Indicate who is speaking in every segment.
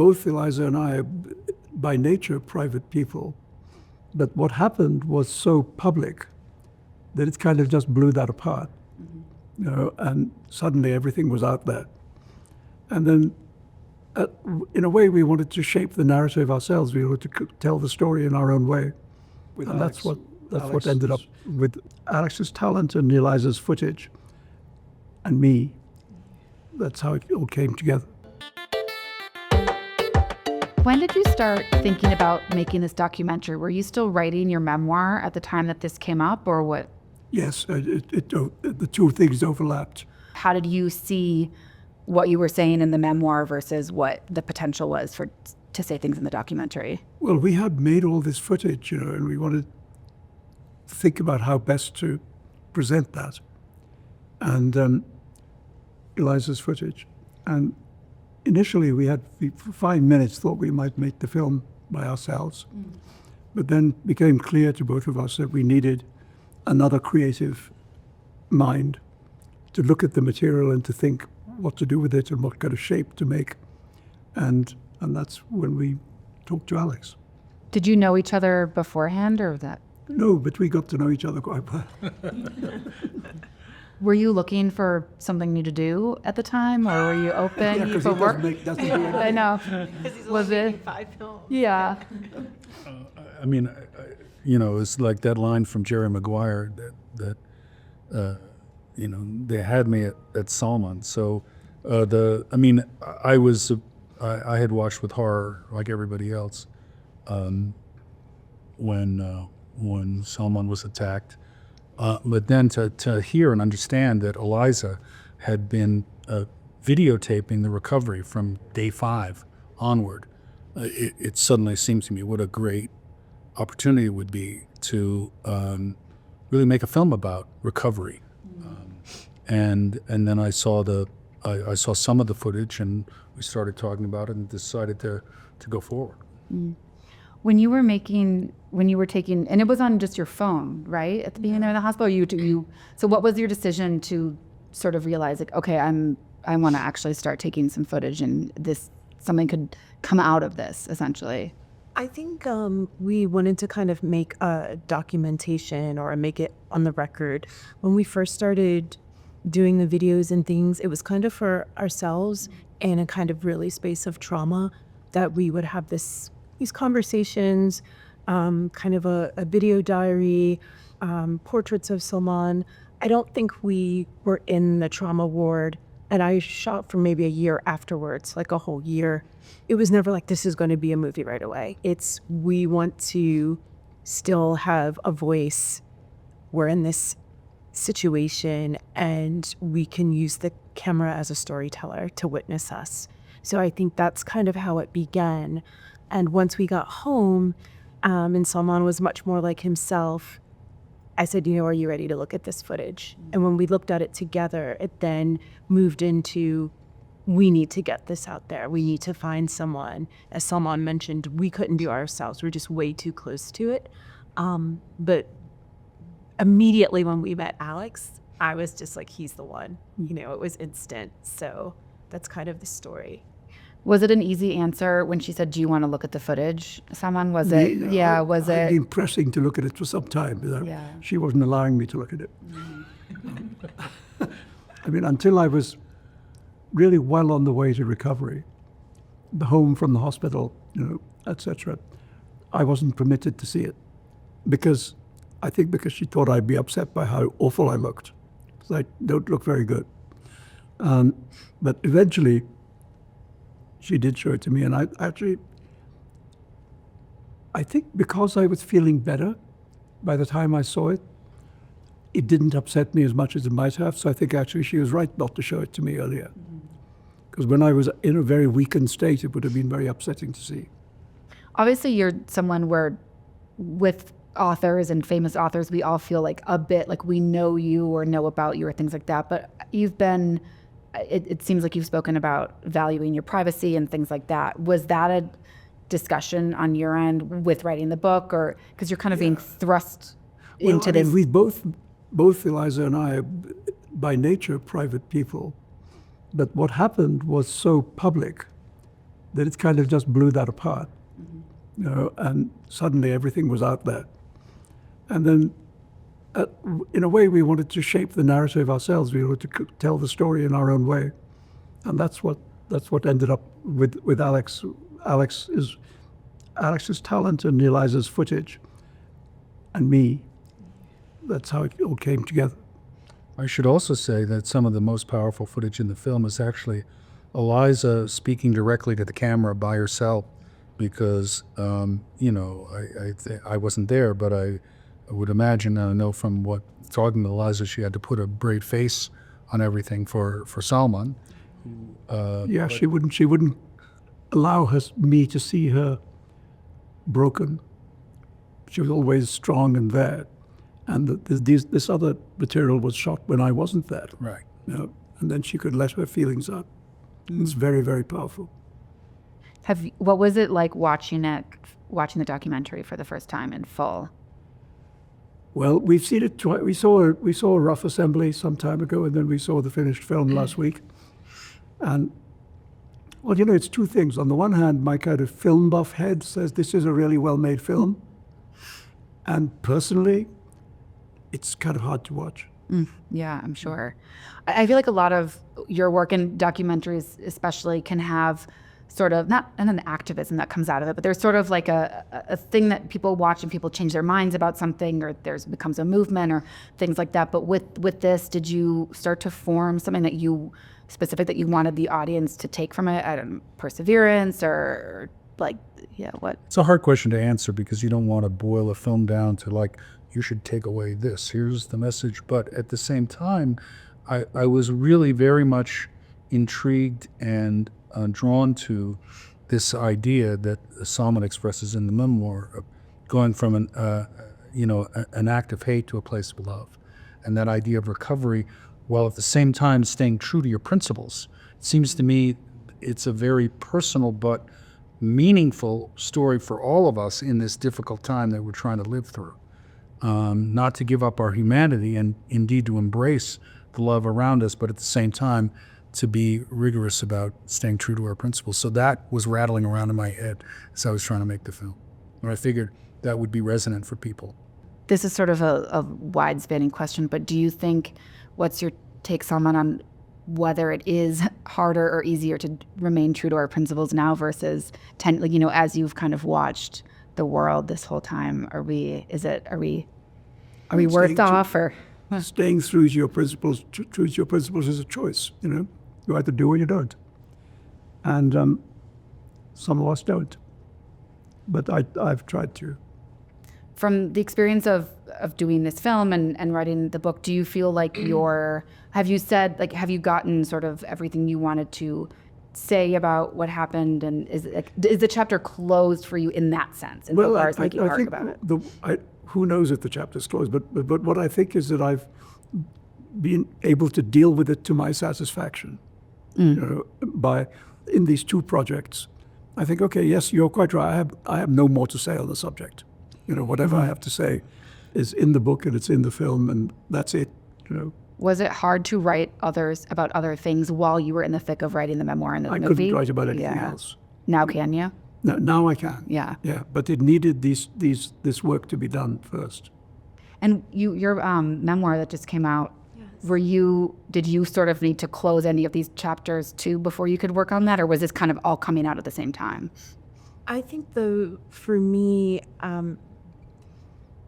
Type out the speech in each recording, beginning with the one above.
Speaker 1: both Eliza and I are by nature private people, but what happened was so public that it kind of just blew that apart. And suddenly everything was out there. And then, in a way, we wanted to shape the narrative ourselves. We wanted to tell the story in our own way. And that's what ended up with Alex's talent and Eliza's footage and me. That's how it all came together.
Speaker 2: When did you start thinking about making this documentary? Were you still writing your memoir at the time that this came up, or what?
Speaker 1: Yes, the two things overlapped.
Speaker 2: How did you see what you were saying in the memoir versus what the potential was to say things in the documentary?
Speaker 1: Well, we had made all this footage, and we wanted to think about how best to present that. And Eliza's footage. And initially we had, for 5 minutes, thought we might make the film by ourselves. But then it became clear to both of us that we needed another creative mind to look at the material and to think what to do with it and what kind of shape to make. And that's when we talked to Alex.
Speaker 2: Did you know each other beforehand, or that?
Speaker 1: No, but we got to know each other quite well.
Speaker 2: Were you looking for something new to do at the time, or were you open
Speaker 1: Yeah,
Speaker 2: for work?
Speaker 1: doesn't do anything.
Speaker 2: I know. Was it? 5 films. Yeah.
Speaker 3: I mean, it's like that line from Jerry Maguire that they had me at Salman. So I had watched with horror like everybody else when Salman was attacked. But then to hear and understand that Eliza had been videotaping the recovery from day 5 onward, it suddenly seemed to me what a great opportunity it would be to really make a film about recovery. And then I saw some of the footage, and we started talking about it and decided to go forward.
Speaker 2: When you were taking, and it was on just your phone, right? At the beginning of the hospital, so what was your decision to sort of realize, like, okay, I want to actually start taking some footage, and something could come out of this, essentially?
Speaker 4: I think we wanted to kind of make a documentation or make it on the record. When we first started doing the videos and things, it was kind of for ourselves and a kind of really space of trauma that we would have these conversations, kind of a video diary, portraits of Salman. I don't think we were in the trauma ward, and I shot for maybe a year afterwards, like a whole year. It was never like, this is going to be a movie right away. It's, we want to still have a voice. We're in this situation and we can use the camera as a storyteller to witness us. So I think that's kind of how it began. And once we got home, and Salman was much more like himself, I said, are you ready to look at this footage? And when we looked at it together, it then moved into, we need to get this out there. We need to find someone. As Salman mentioned, we couldn't do it ourselves. We're just way too close to it. But immediately when we met Alex, I was just like, he's the one. It was instant. So that's kind of the story.
Speaker 2: Was it an easy answer when she said, do you want to look at the footage? Someone, was it? Yeah, was it?
Speaker 1: I'd been pressing to look at it for some time. She wasn't allowing me to look at it. Until I was really well on the way to recovery, the home from the hospital, etc., I wasn't permitted to see it because she thought I'd be upset by how awful I looked. So I don't look very good. But eventually, she did show it to me, and I think because I was feeling better by the time I saw it, it didn't upset me as much as it might have. So I think actually she was right not to show it to me earlier. Because when I was in a very weakened state, it would have been very upsetting to see.
Speaker 2: Obviously, you're someone where, with authors and famous authors, we all feel like a bit like we know you or know about you or things like that. But you've been... It seems like you've spoken about valuing your privacy and things like that. Was that a discussion on your end with writing the book, or because you're kind of being thrust into this?
Speaker 1: We both Eliza and I are by nature private people, but what happened was so public that it kind of just blew that apart, you know, and suddenly everything was out there. And then, in a way, we wanted to shape the narrative ourselves. We wanted to tell the story in our own way, and that's what ended up with Alex. Alex's talent and Eliza's footage, and me. That's how it all came together.
Speaker 3: I should also say that some of the most powerful footage in the film is actually Eliza speaking directly to the camera by herself, because you know, I wasn't there, but I would imagine, I know from talking to Eliza, she had to put a brave face on everything for Salman.
Speaker 1: Yeah, she wouldn't allow me to see her broken. She was always strong and there. And this other material was shot when I wasn't there.
Speaker 3: Right.
Speaker 1: You know, and then she could let her feelings out. It's very, very powerful.
Speaker 2: What was it like watching the documentary for the first time in full?
Speaker 1: Well, we've seen it twice. We saw a rough assembly some time ago, and then we saw the finished film last week. And well, you know, it's two things. On the one hand, my kind of film buff head says this is a really well-made film, and personally, it's kind of hard to watch.
Speaker 2: Yeah, I'm sure. I feel like a lot of your work in documentaries especially can have sort of, not an activism that comes out of it, but there's sort of like a thing that people watch and people change their minds about something, or becomes a movement or things like that. But with this, did you start to form something that you wanted the audience to take from it? I don't know, perseverance or like, yeah, what?
Speaker 3: It's a hard question to answer, because you don't want to boil a film down to like, you should take away this, here's the message. But at the same time, I was really very much intrigued and drawn to this idea that Salman expresses in the memoir of going from an act of hate to a place of love. And that idea of recovery, while at the same time staying true to your principles. It seems to me it's a very personal but meaningful story for all of us in this difficult time that we're trying to live through. Not to give up our humanity, and indeed to embrace the love around us, but at the same time to be rigorous about staying true to our principles. So that was rattling around in my head as I was trying to make the film. And I figured that would be resonant for people.
Speaker 2: This is sort of a wide-spanning question, but do you think, what's your take, Salman, on whether it is harder or easier to remain true to our principles now versus as you've kind of watched the world this whole time? Are we worse off, or
Speaker 1: staying true to your principles? True to your principles is a choice. You know, you either do or you don't. And some of us don't. But I've tried to.
Speaker 2: From the experience of doing this film and writing the book, do you feel like have you gotten sort of everything you wanted to say about what happened, and is the chapter closed for you in that sense, in
Speaker 1: Well,
Speaker 2: regards to making art about it?
Speaker 1: Who knows if the chapter's closed, but what I think is that I've been able to deal with it to my satisfaction. You know, in these two projects, I think, okay, yes, you're quite right. I have no more to say on the subject. You know, whatever I have to say is in the book and it's in the film, and that's it. You know.
Speaker 2: Was it hard to write about other things while you were in the thick of writing the memoir and the movie?
Speaker 1: I couldn't write about anything else.
Speaker 2: Now can you?
Speaker 1: No, now I can.
Speaker 2: Yeah.
Speaker 1: Yeah, but it needed this work to be done first.
Speaker 2: And your memoir that just came out, yes. Did you sort of need to close any of these chapters too before you could work on that, or was this kind of all coming out at the same time?
Speaker 4: I think though, for me,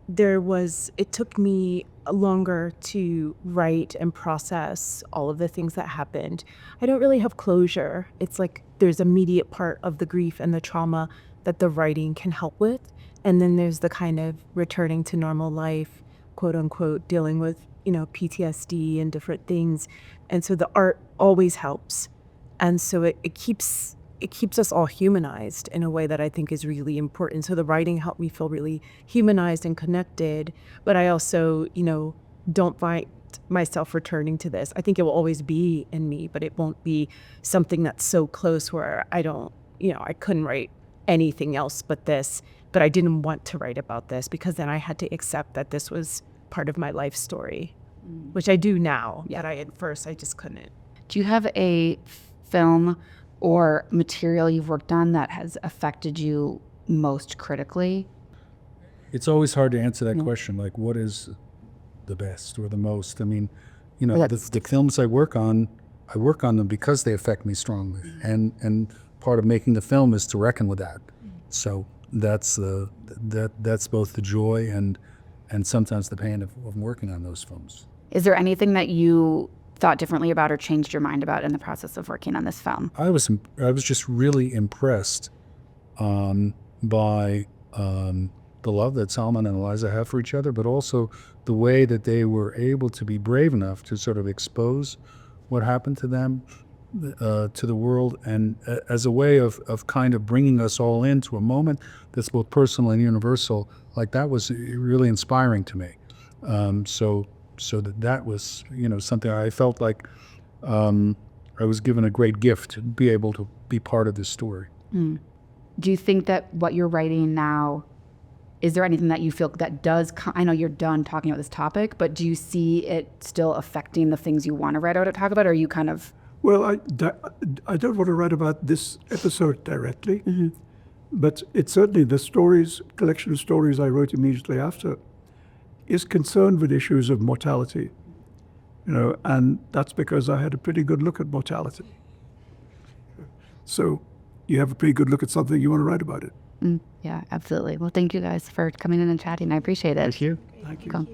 Speaker 4: it took me longer to write and process all of the things that happened. I don't really have closure. It's like there's immediate part of the grief and the trauma that the writing can help with. And then there's the kind of returning to normal life, quote unquote, dealing with, PTSD and different things. And so the art always helps. And so it keeps us all humanized in a way that I think is really important. So the writing helped me feel really humanized and connected, but I also, don't find myself returning to this. I think it will always be in me, but it won't be something that's so close where I couldn't write anything else but this, but I didn't want to write about this because then I had to accept that this was part of my life story, which I do now, but at first I just couldn't.
Speaker 2: Do you have a film or material you've worked on that has affected you most critically?
Speaker 3: It's always hard to answer that question, like what is the best or the most? I mean, you know, the films I work on them because they affect me strongly. And part of making the film is to reckon with that. So that's both the joy and sometimes the pain of working on those films.
Speaker 2: Is there anything that you thought differently about or changed your mind about in the process of working on this film?
Speaker 3: I was just really impressed by the love that Salman and Eliza have for each other, but also the way that they were able to be brave enough to sort of expose what happened to them to the world, and as a way of kind of bringing us all into a moment that's both personal and universal. Like that was really inspiring to me. So that was, you know, something I felt like I was given a great gift to be able to be part of this story.
Speaker 2: Do you think that what you're writing now, is there anything that you feel that does, I know you're done talking about this topic, but do you see it still affecting the things you want to write about or talk about, or are you kind of...
Speaker 1: Well, I don't want to write about this episode directly, but it's certainly the collection of stories I wrote immediately after is concerned with issues of mortality, you know, and that's because I had a pretty good look at mortality. So you have a pretty good look at something, you want to write about it.
Speaker 2: Yeah, absolutely. Well, thank you guys for coming in and chatting. I appreciate it.
Speaker 3: Thank you.
Speaker 1: Thank you.
Speaker 2: Cool.